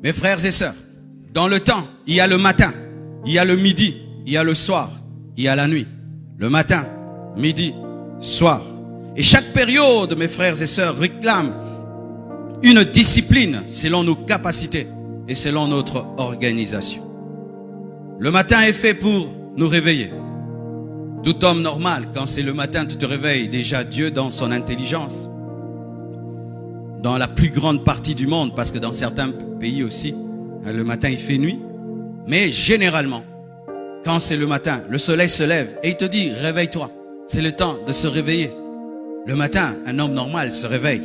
Mes frères et sœurs, dans le temps, il y a le matin, il y a le midi, il y a le soir, il y a la nuit. Le matin, midi, soir. Et chaque période, mes frères et sœurs, réclame une discipline selon nos capacités et selon notre organisation. Le matin est fait pour nous réveiller. Tout homme normal, quand c'est le matin, tu te réveilles. Déjà, Dieu, dans son intelligence, dans la plus grande partie du monde, parce que dans certains pays aussi, le matin, il fait nuit. Mais généralement, quand c'est le matin, le soleil se lève et il te dit, réveille-toi. C'est le temps de se réveiller. Le matin, un homme normal se réveille.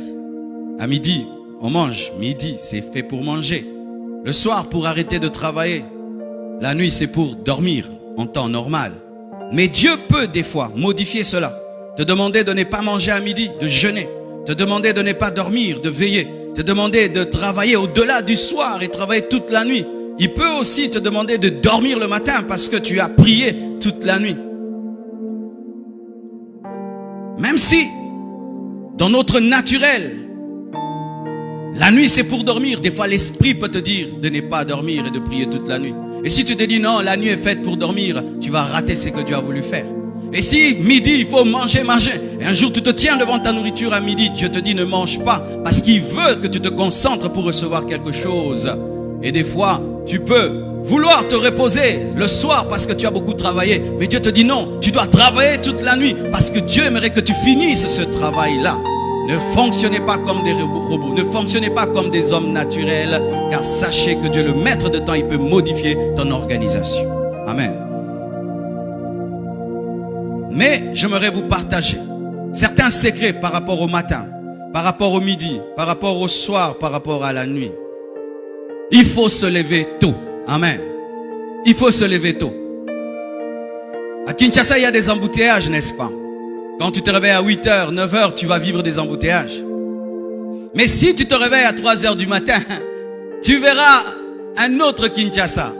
À midi, on mange. Midi, c'est fait pour manger. Le soir, pour arrêter de travailler. La nuit, c'est pour dormir en temps normal. Mais Dieu peut des fois modifier cela. Te demander de ne pas manger à midi, de jeûner. Te demander de ne pas dormir, de veiller. Te demander de travailler au-delà du soir et travailler toute la nuit. Il peut aussi te demander de dormir le matin parce que tu as prié toute la nuit. Même si, dans notre naturel, la nuit c'est pour dormir. Des fois l'esprit peut te dire de ne pas dormir et de prier toute la nuit. Et si tu te dis non, la nuit est faite pour dormir, tu vas rater ce que Dieu a voulu faire. Et si midi il faut manger, et un jour tu te tiens devant ta nourriture à midi, Dieu te dit ne mange pas parce qu'il veut que tu te concentres pour recevoir quelque chose. Et des fois tu peux vouloir te reposer le soir parce que tu as beaucoup travaillé, mais Dieu te dit non, tu dois travailler toute la nuit parce que Dieu aimerait que tu finisses ce travail-là. Ne fonctionnez pas comme des robots, ne fonctionnez pas comme des hommes naturels, car sachez que Dieu, le maître de temps, il peut modifier ton organisation. Amen. Mais j'aimerais vous partager certains secrets par rapport au matin, par rapport au midi, par rapport au soir, par rapport à la nuit. Il faut se lever tôt. Amen. Il faut se lever tôt. À Kinshasa, il y a des embouteillages, n'est-ce pas? Quand tu te réveilles à 8h, 9h, tu vas vivre des embouteillages. Mais si tu te réveilles à 3h du matin, tu verras un autre Kinshasa.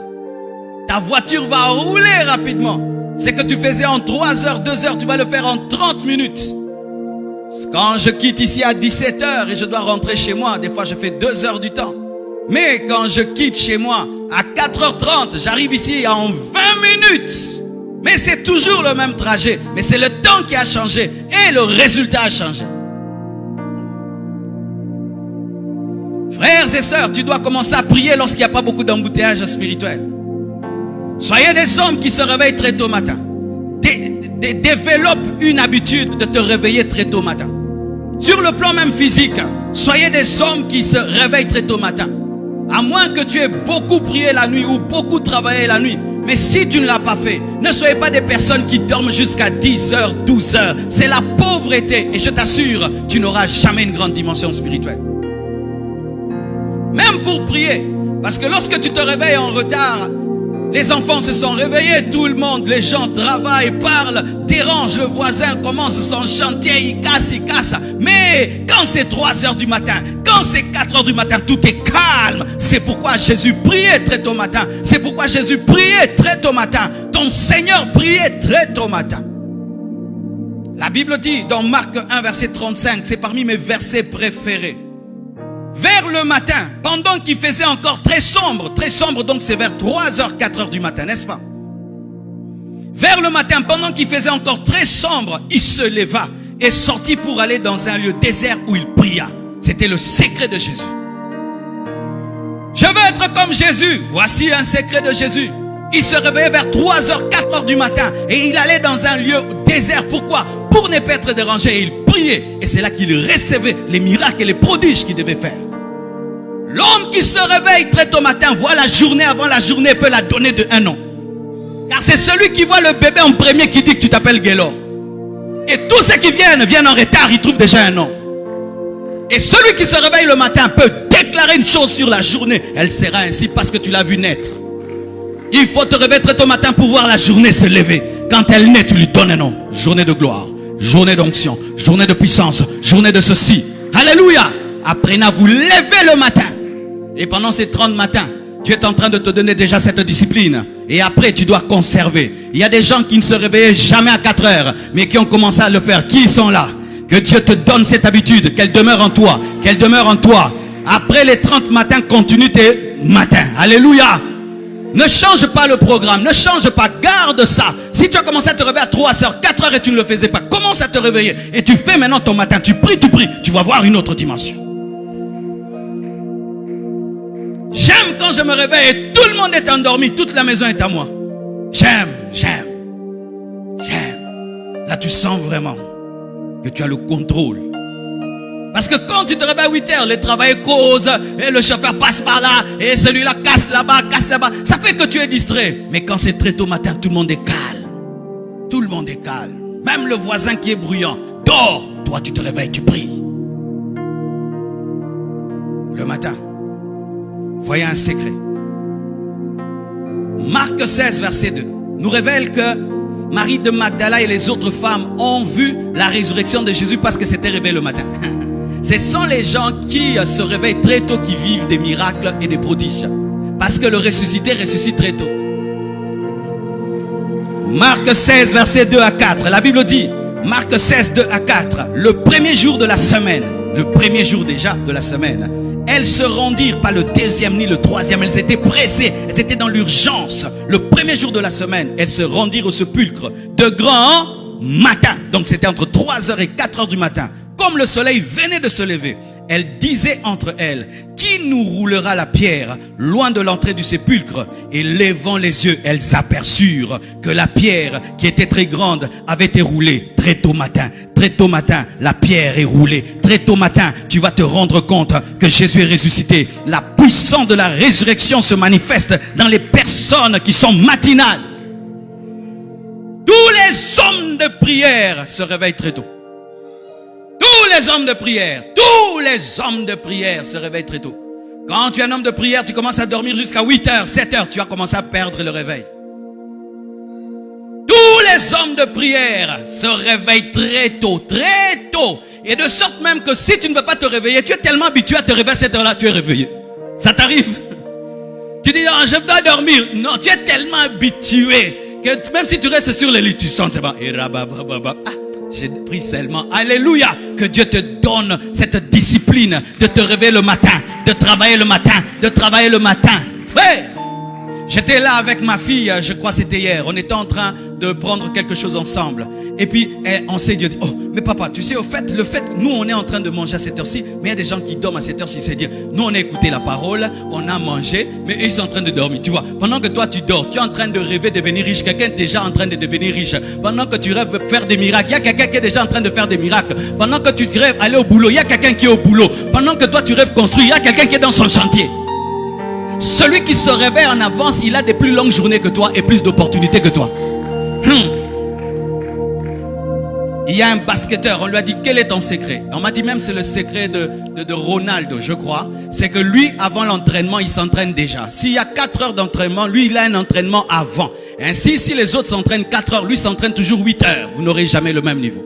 Ta voiture va rouler rapidement. Ce que tu faisais en 3h, 2h, tu vas le faire en 30 minutes. Quand je quitte ici à 17h et je dois rentrer chez moi, des fois je fais 2 heures du temps. Mais quand je quitte chez moi à 4h30, j'arrive ici en 20 minutes. Mais c'est toujours le même trajet. Mais c'est le temps qui a changé et le résultat a changé. Frères et sœurs, tu dois commencer à prier lorsqu'il n'y a pas beaucoup d'embouteillage spirituel. Soyez des hommes qui se réveillent très tôt matin. Développe une habitude de te réveiller très tôt matin. Sur le plan même physique, soyez des hommes qui se réveillent très tôt matin. À moins que tu aies beaucoup prié la nuit ou beaucoup travaillé la nuit. Mais si tu ne l'as pas fait, ne soyez pas des personnes qui dorment jusqu'à 10h, 12h. C'est la pauvreté. Et je t'assure, tu n'auras jamais une grande dimension spirituelle. Même pour prier. Parce que lorsque tu te réveilles en retard, les enfants se sont réveillés, tout le monde, les gens travaillent, parlent, dérangent, le voisin commence son chantier, il casse. Mais quand c'est 3h du matin, quand c'est 4h du matin, tout est calme. C'est pourquoi Jésus priait très tôt matin. C'est pourquoi Jésus priait très tôt matin. Ton Seigneur priait très tôt matin. La Bible dit dans Marc 1 verset 35, c'est parmi mes versets préférés. Vers le matin, pendant qu'il faisait encore très sombre donc c'est vers 3h, 4h du matin, n'est-ce pas? Vers le matin, pendant qu'il faisait encore très sombre, il se leva et sortit pour aller dans un lieu désert où il pria. C'était le secret de Jésus. Je veux être comme Jésus. Voici un secret de Jésus. Il se réveillait vers 3h, 4h du matin et il allait dans un lieu désert. Pourquoi? Pour ne pas être dérangé. Et il priait. Et c'est là qu'il recevait les miracles et les prodiges qu'il devait faire. L'homme qui se réveille très tôt matin voit la journée avant la journée et peut la donner de un nom. Car c'est celui qui voit le bébé en premier qui dit que tu t'appelles Guélor. Et tous ceux qui viennent en retard, ils trouvent déjà un nom. Et celui qui se réveille le matin peut déclarer une chose sur la journée. Elle sera ainsi parce que tu l'as vu naître. Il faut te réveiller très tôt matin pour voir la journée se lever. Quand elle naît, tu lui donnes un nom. Journée de gloire, journée d'onction, journée de puissance, journée de ceci. Alléluia. Apprenez à vous lever le matin. Et pendant ces 30 matins, tu es en train de te donner déjà cette discipline. Et après, tu dois conserver. Il y a des gens qui ne se réveillaient jamais à 4 heures, mais qui ont commencé à le faire. Qui sont là? Que Dieu te donne cette habitude, qu'elle demeure en toi, qu'elle demeure en toi. Après les 30 matins, continue tes matin. Alléluia. Ne change pas le programme, ne change pas, garde ça. Si tu as commencé à te réveiller à 3h, 4h et tu ne le faisais pas, commence à te réveiller. Et tu fais maintenant ton matin, tu pries, tu vas voir une autre dimension. J'aime quand je me réveille et tout le monde est endormi, toute la maison est à moi. J'aime. Là tu sens vraiment que tu as le contrôle. Parce que quand tu te réveilles à 8h, les travailleurs causent, et le chauffeur passe par là, et celui-là casse là-bas, ça fait que tu es distrait. Mais quand c'est très tôt matin, tout le monde est calme. Tout le monde est calme. Même le voisin qui est bruyant, dors. Toi, tu te réveilles, tu pries. Le matin, voyez un secret. Marc 16, verset 2, nous révèle que Marie de Magdala et les autres femmes ont vu la résurrection de Jésus parce que c'était réveillé le matin. Ce sont les gens qui se réveillent très tôt qui vivent des miracles et des prodiges. Parce que le ressuscité ressuscite très tôt. Marc 16, verset 2 à 4. La Bible dit, Marc 16, 2 à 4. Le premier jour de la semaine, le premier jour déjà de la semaine, elles se rendirent, pas le deuxième ni le troisième, elles étaient pressées, elles étaient dans l'urgence. Le premier jour de la semaine, elles se rendirent au sépulcre de grand matin. Donc c'était entre 3h et 4h du matin. Comme le soleil venait de se lever, elles disaient entre elles, qui nous roulera la pierre loin de l'entrée du sépulcre? Et levant les yeux, elles aperçurent que la pierre qui était très grande avait été roulée très tôt matin. Très tôt matin, la pierre est roulée. Très tôt matin, tu vas te rendre compte que Jésus est ressuscité. La puissance de la résurrection se manifeste dans les personnes qui sont matinales. Tous les hommes de prière se réveillent très tôt. Tous les hommes de prière se réveillent très tôt. Quand tu es un homme de prière, tu commences à dormir jusqu'à 8h, 7h, tu vas commencer à perdre le réveil. Tous les hommes de prière se réveillent très tôt. Et de sorte même que si tu ne veux pas te réveiller, tu es tellement habitué à te réveiller à cette heure-là, tu es réveillé. Ça t'arrive? Tu dis, oh, je dois dormir. Non, tu es tellement habitué que même si tu restes sur le lit, tu sens, c'est bon. J'ai pris seulement, alléluia, que Dieu te donne cette discipline de te réveiller le matin, de travailler le matin, frère. J'étais là avec ma fille, je crois que c'était hier, on était en train de prendre quelque chose ensemble. Et puis, on s'est dit, oh, mais papa, tu sais, le fait que nous, on est en train de manger à cette heure-ci, mais il y a des gens qui dorment à cette heure-ci, c'est dire, nous, on a écouté la parole, on a mangé, mais eux, ils sont en train de dormir, tu vois. Pendant que toi, tu dors, tu es en train de rêver de devenir riche, quelqu'un est déjà en train de devenir riche. Pendant que tu rêves de faire des miracles, il y a quelqu'un qui est déjà en train de faire des miracles. Pendant que tu rêves aller au boulot, il y a quelqu'un qui est au boulot. Pendant que toi, tu rêves construire, il y a quelqu'un qui est dans son chantier. Celui qui se réveille en avance, il a des plus longues journées que toi et plus d'opportunités que toi. Il y a un basketteur, on lui a dit, quel est ton secret? On m'a dit même c'est le secret de Ronaldo, je crois. C'est que lui, avant l'entraînement, il s'entraîne déjà. S'il y a 4 heures d'entraînement, lui, il a un entraînement avant. Ainsi, si les autres s'entraînent 4 heures, lui s'entraîne toujours 8 heures. Vous n'aurez jamais le même niveau.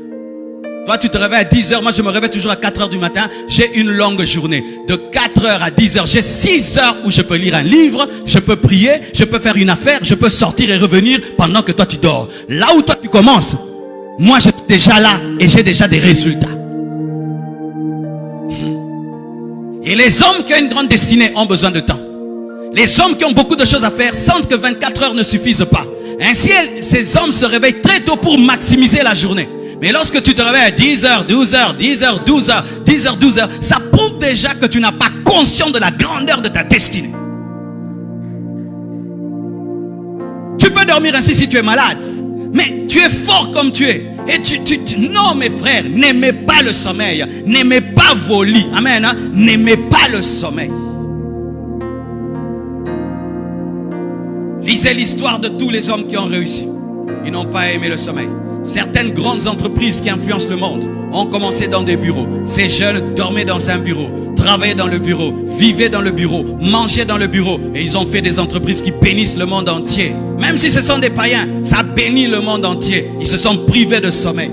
Toi, tu te réveilles à 10 heures. Moi, je me réveille toujours à 4 heures du matin. J'ai une longue journée. De 4 heures à 10 heures, j'ai 6 heures où je peux lire un livre, je peux prier, je peux faire une affaire, je peux sortir et revenir pendant que toi, tu dors. Là où toi, tu commences, moi, je suis déjà là et j'ai déjà des résultats. Et les hommes qui ont une grande destinée ont besoin de temps. Les hommes qui ont beaucoup de choses à faire sentent que 24 heures ne suffisent pas. Ainsi, ces hommes se réveillent très tôt pour maximiser la journée. Mais lorsque tu te réveilles à 10h, 12h, 10h, 12h, 10h, 12h, ça prouve déjà que tu n'as pas conscience de la grandeur de ta destinée. Tu peux dormir ainsi si tu es malade, mais tu es fort comme tu es. Et non mes frères, n'aimez pas le sommeil, n'aimez pas vos lits, amen, hein? N'aimez pas le sommeil. Lisez l'histoire de tous les hommes qui ont réussi. Ils n'ont pas aimé le sommeil. Certaines grandes entreprises qui influencent le monde ont commencé dans des bureaux. Ces jeunes dormaient dans un bureau, travaillaient dans le bureau, vivaient dans le bureau, mangeaient dans le bureau. Et ils ont fait des entreprises qui bénissent le monde entier. Même si ce sont des païens, ça bénit le monde entier. Ils se sont privés de sommeil.